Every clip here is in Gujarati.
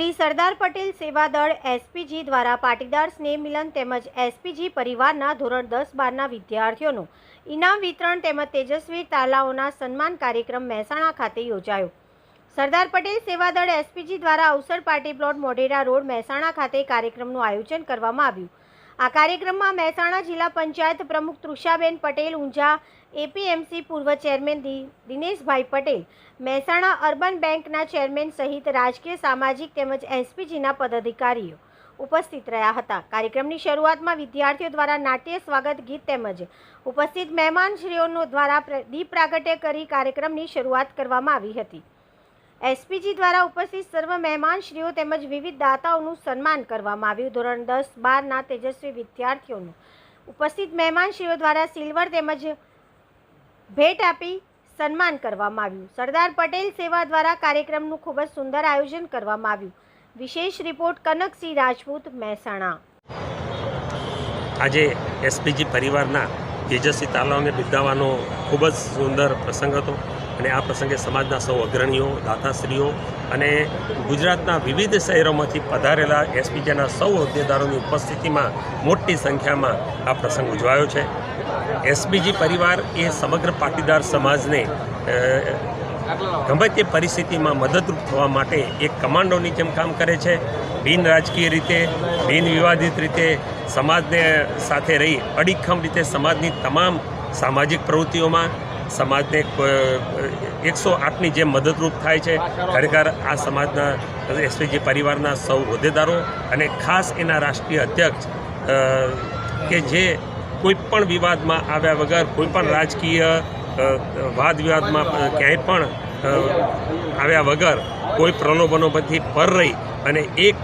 શ્રી સરદાર પટેલ સેવાદળ એસપીજી દ્વારા પાટીદાર સ્નેહ મિલન તેમજ એસપીજી પરિવારના ધોરણ 10-12ના વિદ્યાર્થીઓનું ઇનામ વિતરણ તેમજ તેજસ્વી તાલાઓના સન્માન કાર્યક્રમ મહેસાણા ખાતે યોજાયો। સરદાર પટેલ સેવાદળ એસપીજી દ્વારા અવસર party plot Modhera road Mehsana ખાતે કાર્યક્રમનું આયોજન કરવામાં આવ્યું। આ કાર્યક્રમમાં મહેસાણા જિલ્લા પંચાયત પ્રમુખ તૃષાબેન પટેલ ઊંઝા, એપીએમસી પૂર્વ ચેરમેન દિનેશભાઈ પટેલ, મહેસાણા અર્બન બેંકના ચેરમેન સહિત રાજકીય, સામાજિક તેમજ એસપીજીના પદાધિકારીઓ ઉપસ્થિત રહ્યા હતા। કાર્યક્રમની શરૂઆતમાં વિદ્યાર્થીઓ દ્વારા નાટ્ય સ્વાગત ગીત તેમજ ઉપસ્થિત મહેમાનશ્રીઓ દ્વારા દીપ પ્રાગટ્ય કરી કાર્યક્રમની શરૂઆત કરવામાં આવી હતી। એસપીજી દ્વારા ઉપસ્થિત સર્વ મહેમાનશ્રીઓ તેમજ વિવિધ દાતાઓનું સન્માન કરવામાં આવ્યું। ધોરણ 10-12ના તેજસ્વી વિદ્યાર્થીઓનું ઉપસ્થિત મહેમાનશ્રીઓ દ્વારા સિલ્વર તેમજ ભેટ આપી સન્માન કરવામાં આવ્યું। સરદાર પટેલ સેવા દ્વારા કાર્યક્રમનું ખૂબ જ સુંદર આયોજન કરવામાં આવ્યું। વિશેષ રિપોર્ટ કનકસિંહ રાજપૂત, મહેસાણા। આજે એસપીજી પરિવારના તેજસ્વી તાલાઓને બિરદાવવાનો ખૂબ જ સુંદર પ્રસંગ હતો અને આ પ્રસંગે સમાજના સૌ અગ્રણીઓ, દાતાશ્રીઓ અને ગુજરાતના વિવિધ શહેરોમાંથી પધારેલા એસપીજીના સૌ હોદ્દેદારોની ઉપસ્થિતિમાં મોટી સંખ્યામાં આ પ્રસંગ ઉજવાયો છે। એસપીજી પરિવાર એ સમગ્ર પાટીદાર સમાજને ગમે તે પરિસ્થિતિમાં મદદરૂપ થવા માટે એક કમાન્ડોની જેમ કામ કરે છે। બિન રાજકીય રીતે, બિન વિવાદિત રીતે સમાજને સાથે રહી અડીખમ રીતે સમાજની તમામ સામાજિક પ્રવૃત્તિઓમાં સમાજને 108ની જેમ મદદરૂપ થાય છે। ખરેખર આ સમાજના એસપીજી પરિવારના સૌ હોદ્દેદારો અને ખાસ એના રાષ્ટ્રીય અધ્યક્ષ કે જે કોઈપણ વિવાદમાં આવ્યા વગર, કોઈપણ રાજકીય વાદ વિવાદમાં ક્યાંય પણ આવ્યા વગર કોઈ પ્રલોભનોમાંથી પર રહી અને એક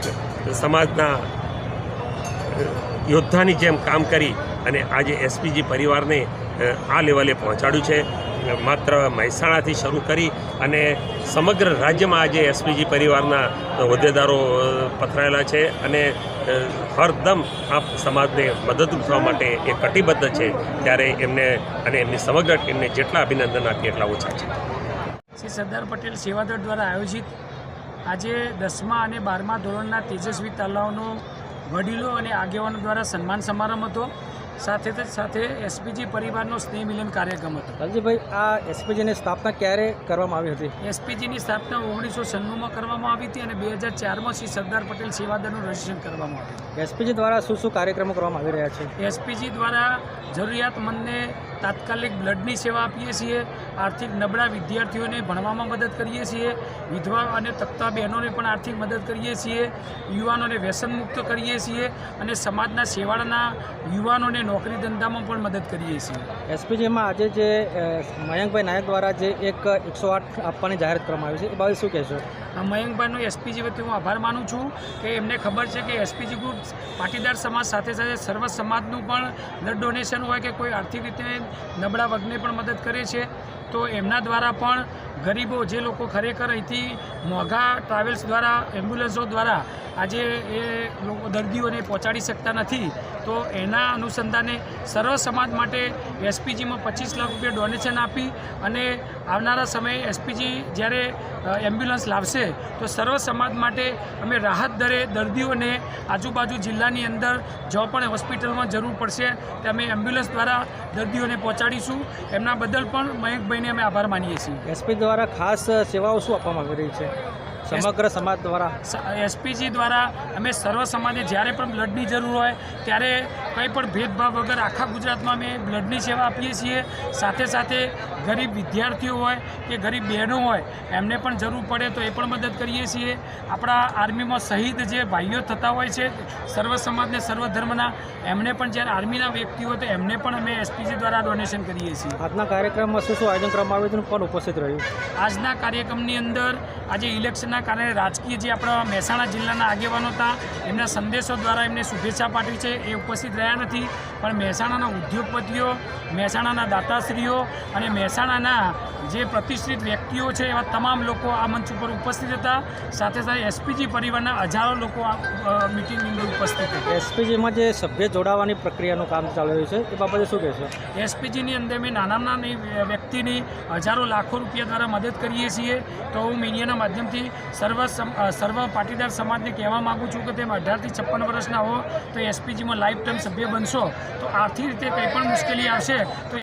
સમાજના યોદ્ધાની જેમ કામ કરી અને આજે એસપીજી પરિવારને આ લેવલે પહોંચાડ્યું છે। માત્ર મહેસાણાથી શરૂ કરી અને સમગ્ર રાજ્યમાં આજે એસપીજી પરિવારના હોદ્દેદારો પથરાયેલા છે અને હરદમ આ સમાજને મદદરૂપ થવા માટે એ કટિબદ્ધ છે। ત્યારે એમને અને એમની સમગ્ર ટીમને જેટલા અભિનંદન આપીએ એટલા ઓછા છે। શ્રી સરદાર પટેલ સેવાદળ દ્વારા આયોજિત આજે 10મા અને 12મા ધોરણના તેજસ્વી તાલાઓનો વડીલો અને આગેવાનો દ્વારા સન્માન સમારંભ હતો। સાથે એસપીજી પરિવારનો સ્નેહ મિલન કાર્યક્રમ હતો। લાલજીભાઈ, આ એસપીજીની સ્થાપના ક્યારે કરવામાં આવી હતી? એસપીજીની સ્થાપના 1996માં કરવામાં આવી હતી અને 2004માં શ્રી સરદાર પટેલ સેવાદળનું રજીસ્ટ્રેશન કરવામાં આવ્યું। એસપીજી દ્વારા શું શું કાર્યક્રમો કરવામાં આવી રહ્યા છે? એસપીજી દ્વારા જરૂરિયાતમંદને તાત્કાલિક બ્લડની સેવા આપીએ છીએ, આર્થિક નબળા વિદ્યાર્થીઓને ભણવામાં મદદ કરીએ છીએ, વિધવા અને તકતા બહેનોને પણ આર્થિક મદદ કરીએ છીએ, યુવાનોને વ્યસનમુક્ત કરીએ છીએ અને સમાજના છેવાડાના યુવાનોને નોકરી ધંધામાં પણ મદદ કરીએ છીએ। એસપીજીમાં આજે જે મયંકભાઈ નાયક દ્વારા જે એક 108 આપવાની જાહેરાત કરવામાં આવી છે એ બાબતે શું કહેશો? મયંકભાઈનો એસપીજી વતી હું આભાર માનું છું કે એમને ખબર છે કે એસપીજી ગ્રુપ પાટીદાર સમાજ સાથે સાથે સર્વ સમાજનું પણ બ્લડ ડોનેશન હોય કે કોઈ આર્થિક રીતે નબળા વર્ગને પણ મદદ કરે છે। તો એમના દ્વારા પણ ગરીબો જે લોકો ખરેખર અહીંથી મોંઘા ટ્રાવેલ્સ દ્વારા, એમ્બ્યુલન્સો દ્વારા આજે એ લોકો દર્દીઓને પહોંચાડી શકતા નથી, તો એના અનુસંધાને સર્વ સમાજ માટે એસપીજીમાં 25 લાખ રૂપિયા ડોનેશન આપી અને આવનારા સમયે એસપીજી જ્યારે એમ્બ્યુલન્સ લાવશે તો સર્વ સમાજ માટે અમે રાહત દરે દર્દીઓને આજુબાજુ જિલ્લાની અંદર જો પણ હોસ્પિટલમાં જરૂર પડશે તે અમે એમ્બ્યુલન્સ દ્વારા દર્દીઓને પહોંચાડીશું। એમના બદલ પણ મયંકભાઈને અમે આભાર માનીએ છીએ। એસપી દ્વારા ખાસ સેવાઓ શું આપવામાં આવી રહી છે સમગ્ર સમાજ દ્વારા? એસપીજી દ્વારા અમે સર્વ સમાજને જ્યારે પણ બ્લડની જરૂર હોય ત્યારે કંઈ પણ ભેદભાવ વગર આખા ગુજરાતમાં અમે બ્લડની સેવા આપીએ છીએ। સાથે ગરીબ વિદ્યાર્થીઓ હોય કે ગરીબ બહેનો હોય એમને પણ જરૂર પડે તો એ પણ મદદ કરીએ છીએ। આપણા આર્મીમાં શહીદ જે ભાઈઓ થતા હોય છે સર્વ સમાજને, સર્વ ધર્મના, એમને પણ જ્યારે આર્મીના વ્યક્તિઓ તો એમને પણ અમે એસપીજી દ્વારા ડોનેશન કરીએ છીએ। આજના કાર્યક્રમમાં શું શું આયોજન કરવામાં આવ્યું હતું, કોણ ઉપસ્થિત રહ્યું? આજના કાર્યક્રમની અંદર આજે ઇલેક્શનના કારણે રાજકીય જે આપણા મહેસાણા જિલ્લાના આગેવાનો હતા એમના સંદેશો દ્વારા એમને શુભેચ્છા પાઠવી છે, એ ઉપસ્થિત રહ્યા નથી। પણ મહેસાણાના ઉદ્યોગપતિઓ, મહેસાણાના દાતાશ્રીઓ અને મહેસાણાના જે પ્રતિષ્ઠિત વ્યક્તિઓ છે એવા તમામ લોકો આ મંચ ઉપર ઉપસ્થિત હતા. સાથે સાથે એસપીજી પરિવારના હજારો લોકો આ મિટિંગની અંદર ઉપસ્થિત હતા. એસપીજીમાં જે સભ્ય જોડાવાની પ્રક્રિયાનું કામ ચાલી રહ્યું છે એ બાબતે શું કહેશો? એસપીજીની અંદર મેં નાની વ્યક્તિની હજારો લાખો રૂપિયા દ્વારા મદદ કરીએ છીએ. તો હું મીડિયાના માધ્યમથી સર્વ પાટીદાર સમાજને કહેવા માગું છું કે તેમ 18 થી 56 વર્ષના હો તો એસપીજીમાં લાઈફ ટાઈમ સભ્ય બનશો તો આર્થિક રીતે કંઈ પણ મુશ્કેલી આવશે તો